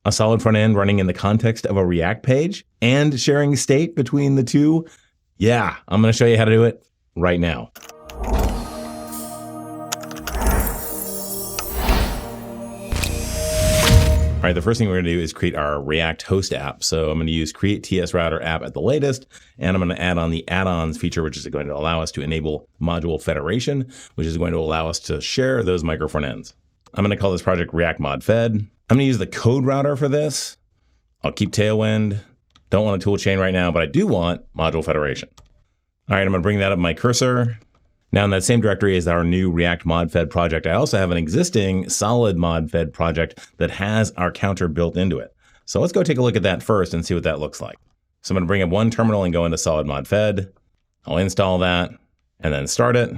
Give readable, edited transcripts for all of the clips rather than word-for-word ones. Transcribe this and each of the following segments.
a solid front end running in the context of a React page and sharing state between the two? Yeah, I'm going to show you how to do it right now. All right, the first thing we're going to do is create our React host app. So I'm going to use create TS router app at the latest, and I'm going to add on the add-ons feature, which is going to allow us to enable module federation, which is going to allow us to share those micro front ends. I'm going to call this project React Mod Fed. I'm going to use the code router for this. I'll keep Tailwind. Don't want a tool chain right now, but I do want module federation. All right, I'm going to bring that up my cursor. Now in that same directory is our new React Mod Fed project. I also have an existing solid Mod Fed project that has our counter built into it. So let's go take a look at that first and see what that looks like. So I'm going to bring up one terminal and go into solid Mod Fed. I'll install that and then start it.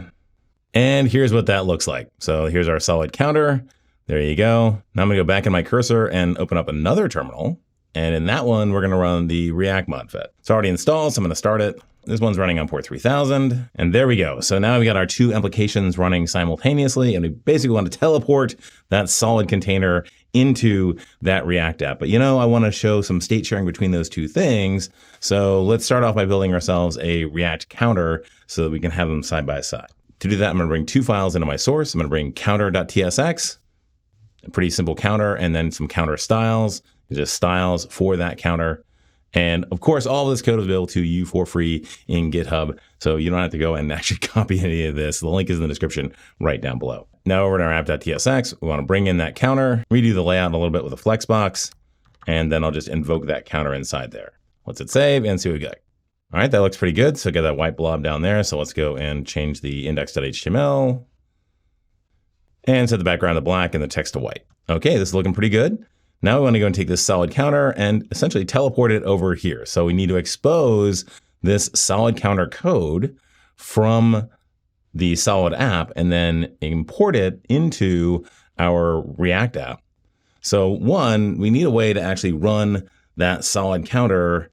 And here's what that looks like. So here's our solid counter. There you go. Now I'm going to go back in my cursor and open up another terminal. And in that one, we're going to run the React Mod Fed. It's already installed, so I'm going to start it. This one's running on port 3000. And there we go. So now we got our two applications running simultaneously. And we basically want to teleport that solid container into that React app. But I want to show some state sharing between those two things. So let's start off by building ourselves a React counter so that we can have them side by side. To do that, I'm going to bring two files into my source. I'm going to bring counter.tsx, a pretty simple counter, and then some counter styles, just styles for that counter. And of course, all of this code is available to you for free in GitHub. So you don't have to go and actually copy any of this. The link is in the description right down below. Now over in our app.tsx, we want to bring in that counter, redo the layout a little bit with a flexbox, and then I'll just invoke that counter inside there. Let's hit save and see what we get. All right, that looks pretty good. So get that white blob down there. So let's go and change the index.html and set the background to black and the text to white. Okay, this is looking pretty good. Now we want to go and take this solid counter and essentially teleport it over here. So we need to expose this solid counter code from the solid app and then import it into our React app. So one, we need a way to actually run that solid counter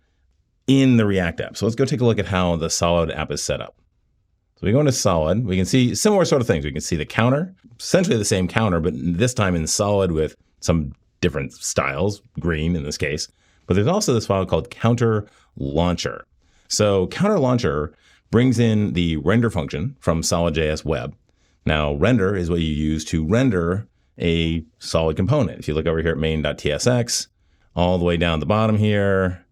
in the React app. So let's go take a look at how the solid app is set up. So we go into solid, we can see similar sort of things. We can see the counter, essentially the same counter, but this time in solid with some different styles, green in this case. But there's also this file called counter launcher. So counter launcher brings in the render function from solid.js web. Now render is what you use to render a solid component. If you look over here at main.tsx, all the way down at the bottom here,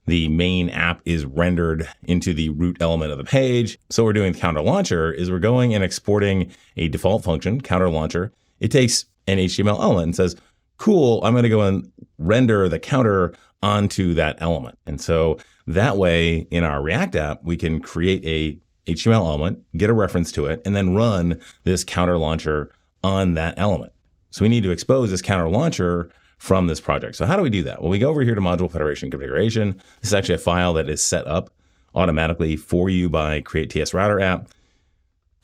the main app is rendered into the root element of the page. So what we're doing with counter launcher is we're going and exporting a default function, counter launcher. It takes an HTML element and says, cool, I'm going to go and render the counter onto that element. And so that way in our React app, we can create a HTML element, get a reference to it, and then run this counter launcher on that element. So we need to expose this counter launcher from this project. So how do we do that? Well, we go over here to module federation configuration. This is actually a file that is set up automatically for you by create TS router app.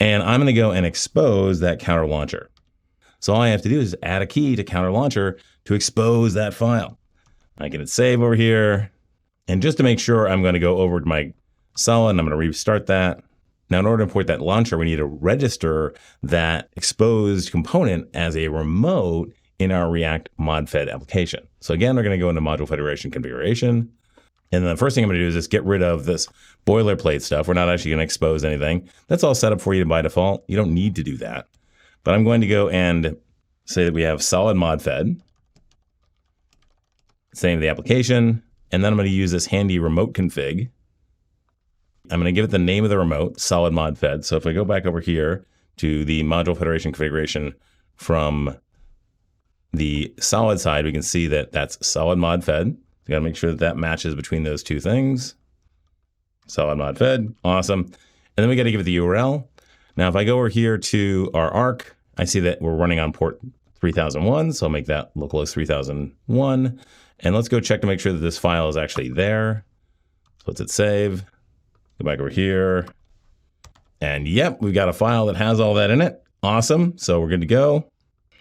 And I'm going to go and expose that counter launcher. So all I have to do is add a key to counter launcher to expose that file. I can hit save over here. And just to make sure, I'm going to go over to my solid and I'm going to restart that. Now, in order to import that launcher, we need to register that exposed component as a remote in our React Mod Fed application. So again, we're going to go into module federation configuration. And then the first thing I'm going to do is just get rid of this boilerplate stuff. We're not actually going to expose anything. That's all set up for you by default. You don't need to do that. But I'm going to go and say that we have solid mod fed, same of the application, and then I'm going to use this handy remote config. I'm going to give it the name of the remote, solid mod fed. So if I go back over here to the module federation configuration from the solid side, we can see that that's solid mod fed. You got to make sure that that matches between those two things. Solid mod fed, awesome. And then we got to give it the URL. Now, if I go over here to our arc, I see that we're running on port 3001. So I'll make that localhost 3001. And let's go check to make sure that this file is actually there. So let's hit save. Go back over here. And yep, we've got a file that has all that in it. Awesome. So we're good to go.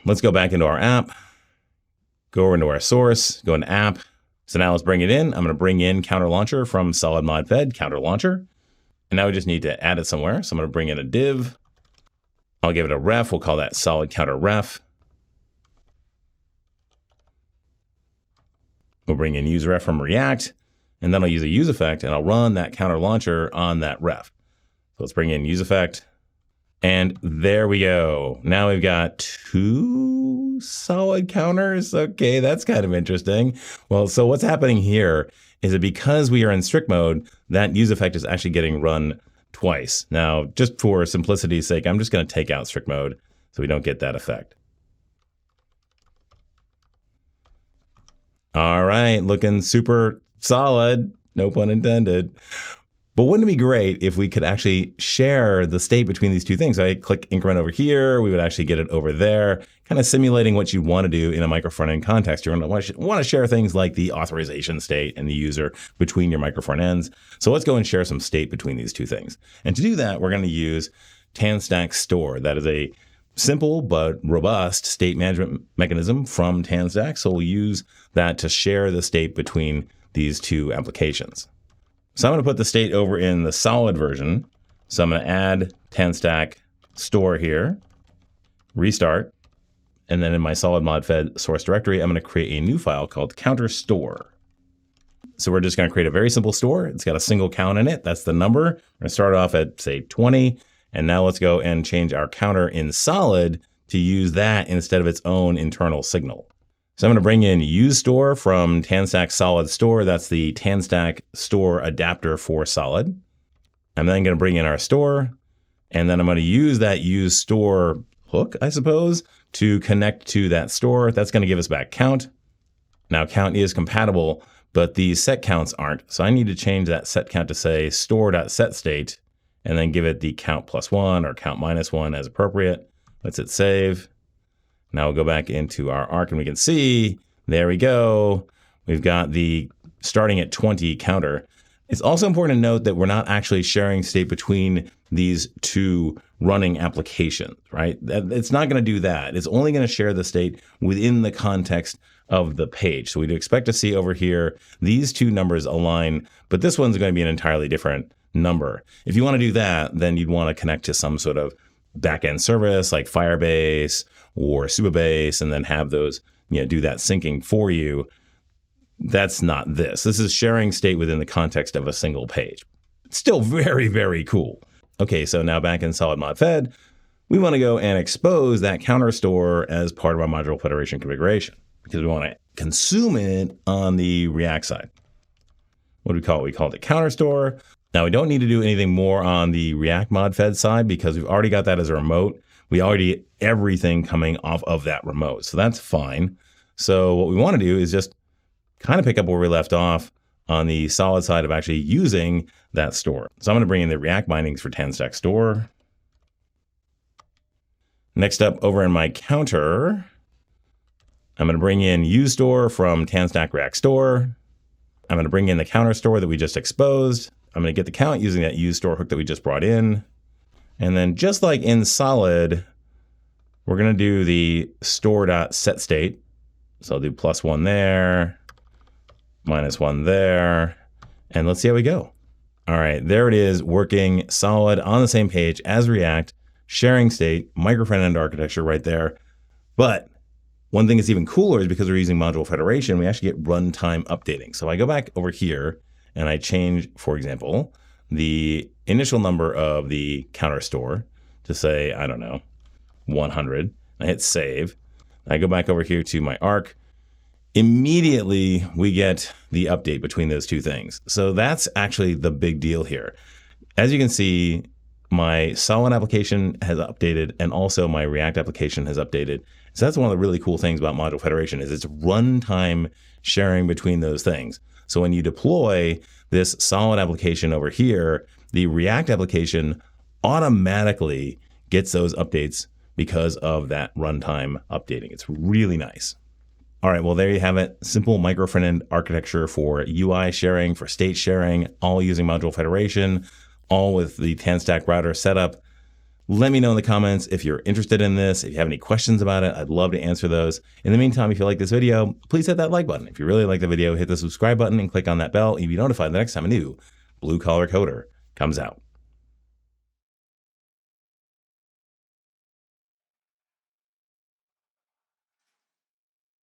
Let's go back into our app. Go over into our source. Go into app. So now let's bring it in. I'm going to bring in counter launcher from solid mod fed, counter launcher. And now we just need to add it somewhere. So I'm going to bring in a div. I'll give it a ref. We'll call that solid counter ref. We'll bring in useRef from React, and then I'll use a use effect, and I'll run that counter launcher on that ref. So let's bring in use effect, and there we go. Now we've got 2 solid counters. Okay, that's kind of interesting. Well, so what's happening here is that because we are in strict mode, that use effect is actually getting run twice. Now, just for simplicity's sake, I'm just going to take out strict mode so we don't get that effect. All right, looking super solid, no pun intended. But wouldn't it be great if we could actually share the state between these two things? I click increment over here, we would actually get it over there, kind of simulating what you want to do in a micro front-end context. You're going to want to share things like the authorization state and the user between your micro front ends. So let's go and share some state between these two things. And to do that, we're going to use TanStack store. That is a simple but robust state management mechanism from TanStack. So we'll use that to share the state between these two applications. So I'm going to put the state over in the solid version. So I'm going to add TanStack store here, restart, and then in my solid mod fed source directory, I'm going to create a new file called counter store. So we're just going to create a very simple store. It's got a single count in it. That's the number. We're going to start off at, say, 20. And now let's go and change our counter in solid to use that instead of its own internal signal. So I'm going to bring in useStore from TanStack solid store. That's the TanStack store adapter for solid. I'm then going to bring in our store, and then I'm going to use that useStore hook, I suppose, to connect to that store. That's going to give us back count. Now count is compatible, but these set counts aren't. So I need to change that set count to say store.setState, and then give it the count +1 or count -1 as appropriate. Let's hit save. Now we'll go back into our arc and we can see, there we go. We've got the starting at 20 counter. It's also important to note that we're not actually sharing state between these two running applications, right? It's not going to do that. It's only going to share the state within the context of the page. So we'd expect to see over here, these two numbers align, but this one's going to be an entirely different number. If you want to do that, then you'd want to connect to some sort of backend service like Firebase or Supabase, and then have those, do that syncing for you. That's not this. This is sharing state within the context of a single page. It's still very, very cool. Okay, so now back in solid mod fed, we want to go and expose that counter store as part of our module federation configuration because we want to consume it on the React side. What do we call it? We called it counter store. Now we don't need to do anything more on the React mod fed side because we've already got that as a remote. We already get everything coming off of that remote. So that's fine. So what we want to do is just kind of pick up where we left off on the solid side of actually using that store. So I'm going to bring in the React bindings for TanStack store. Next up over in my counter, I'm going to bring in useStore from TanStack React store. I'm going to bring in the counter store that we just exposed. I'm going to get the count using that useStore hook that we just brought in. And then just like in solid, we're going to do the store.setState. So I'll do +1 there, -1 there, and let's see how we go. All right, there it is, working solid on the same page as React, sharing state, micro front-end architecture right there. But one thing that's even cooler is because we're using module federation, we actually get runtime updating. So I go back over here and I change, for example, the initial number of the counter store to say, I don't know, 100. I hit save. I go back over here to my arc. Immediately, we get the update between those two things. So that's actually the big deal here. As you can see, my solid application has updated and also my React application has updated. So that's one of the really cool things about module federation is it's runtime sharing between those things. So when you deploy this solid application over here, the React application automatically gets those updates because of that runtime updating. It's really nice. All right, well, there you have it. Simple micro front-end architecture for UI sharing, for state sharing, all using module federation, all with the TanStack router setup. Let me know in the comments if you're interested in this. If you have any questions about it, I'd love to answer those. In the meantime, if you like this video, please hit that like button. If you really like the video, hit the subscribe button and click on that bell. You'll be notified the next time a new Blue Collar Coder comes out.